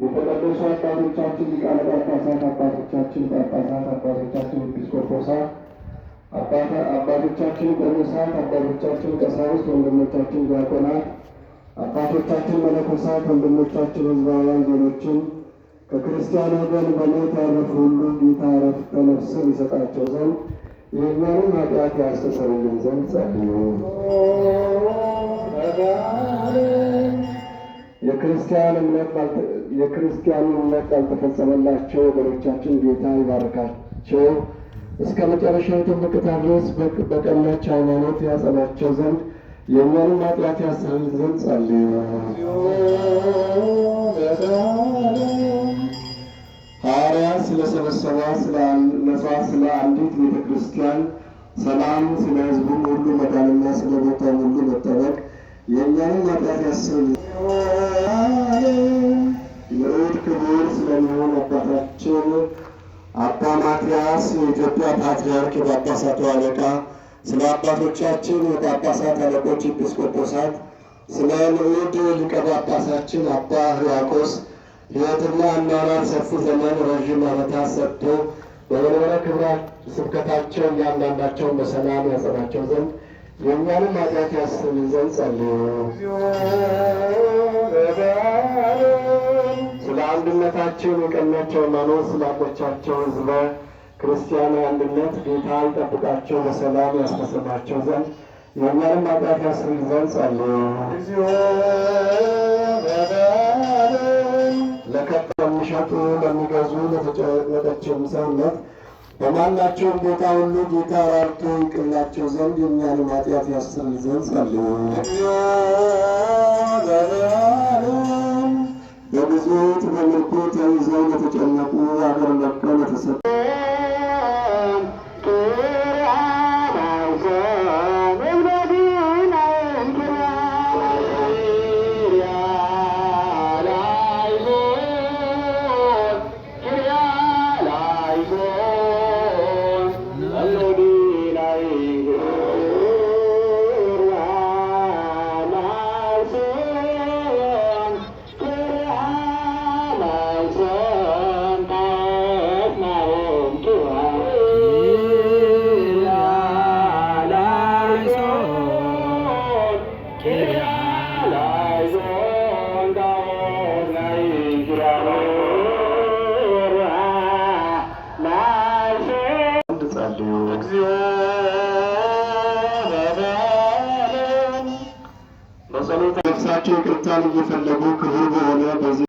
የተቀደሱ አባቶቻችን ሊቃነ ጳጳሳት፣ አባቶቻችን ጳጳሳት፣ አባቶቻችን ኤጲስቆጶሳት፣ አባቶቻችን ቆሞሳት፣ አባቶቻችን ቀሳውስት፣ ወንድሞቻችን ዲያቆናት፣ አባቶቻችን መነኮሳት፣ ወንድሞቻችን ሕዝባውያን ዜጎችን ከክርስቲያን ወገን በሞት ያረፉ ሁሉ ጌታ ዕረፍተ ነፍስን ይሰጣቸው ዘንድ የእኛንም ኃጢአት ያስተሰርይልን ዘንድ ጸልዩ። የክርስቲያን እምነት ያልተፈጸመላቸው ወገኖቻችን ጌታ ይባርካቸው፣ እስከ መጨረሻው ትምክህት ድረስ በቀናች ሃይማኖት ያጸናቸው ዘንድ የእኛንም ኃጢአት ያስተሰርይ ዘንድ ጸልዩ። ሐዋርያት ስለሰበሰቧት ስለ አንዲት ቤተ ክርስቲያን ሰላም፣ ስለ ሕዝቡም ሁሉ መዳንና ስለ ቦታው ሁሉ መጠበቅ የእኛንም ኃጢአት ያስተሰርይ። ልዑል ክቡር ስለሚሆን አባታችን አባ ማትያስ የኢትዮጵያ ፓትርያርክ የጳጳሳቱ አለቃ፣ ስለ አባቶቻችን የጳጳሳት አለቆች ኤጲስቆጶሳት፣ ስለ ንዑድ ሊቀ ጳጳሳችን አባ ሕርያቆስ ሕይወትና አኗኗር ሰፊ ዘመን ረዥም ዓመታት ሰጥቶ በመንበረ ክብረ ስብከታቸው እያንዳንዳቸውን በሰላም ያጸናቸው ዘንድ የእኛንም ኃጢአት ያስተሰርይ ዘንድ ጸልዩ። ስለ አንድነታቸው የቀናች ሃይማኖት ስላቆቻቸው ሕዝበ ክርስቲያን አንድነት ጌታ ይጠብቃቸው፣ በሰላም ያስፈጽማቸው ዘንድ የእኛንም ኃጢአት ያስተሰርይ ዘንድ ጸልዩ። ለከብት ለሚሸጡ ለሚገዙ ለተጨነቀችም ሰውነት በማናቸውም ቦታ ሁሉ ጌታ ራርቶ ይቅርላቸው ዘንድ የእኛንም ኃጢአት ያስተሰርይ ዘንድ ጸልዩ። በግዞት በምርኮ ተይዘው ለተጨነቁ አገር ለቀው ለተሰደዱ በጸሎተ ነፍሳቸው ይቅርታን እየፈለጉ ክቡር በሆነ በዚህ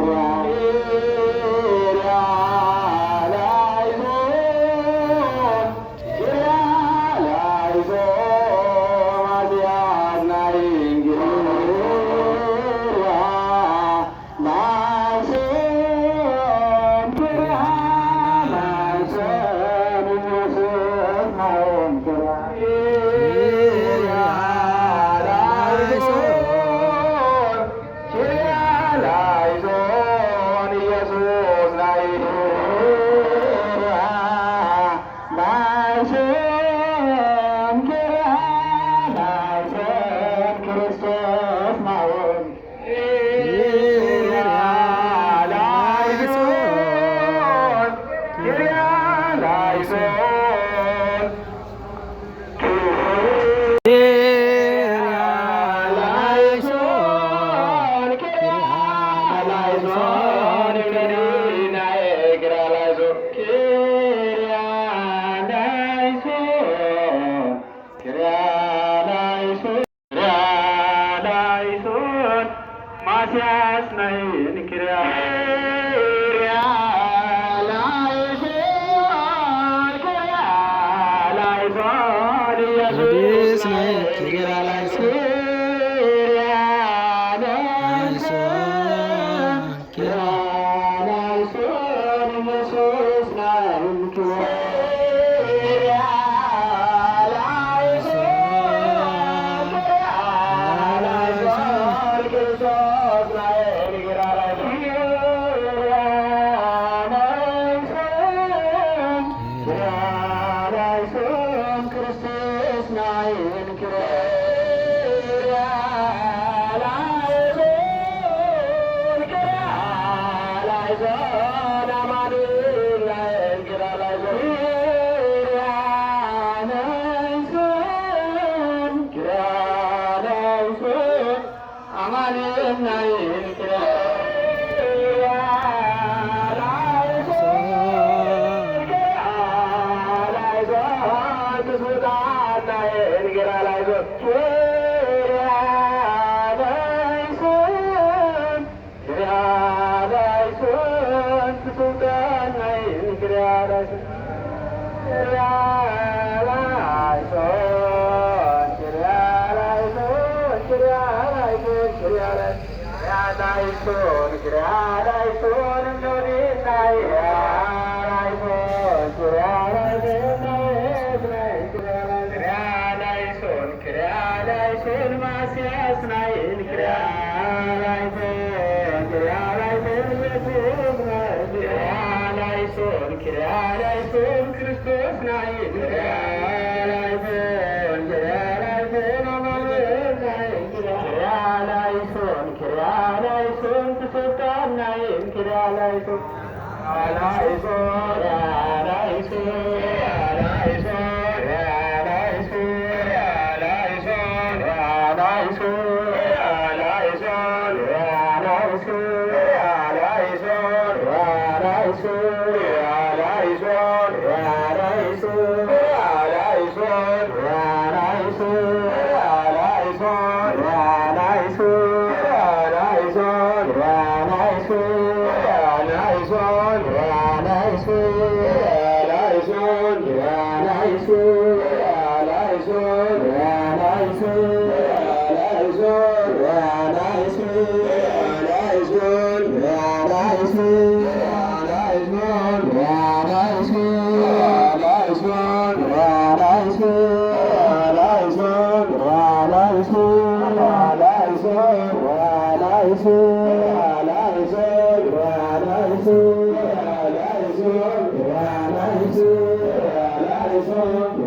Bye. ማስያስ ናይን ክሪያ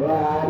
Wow.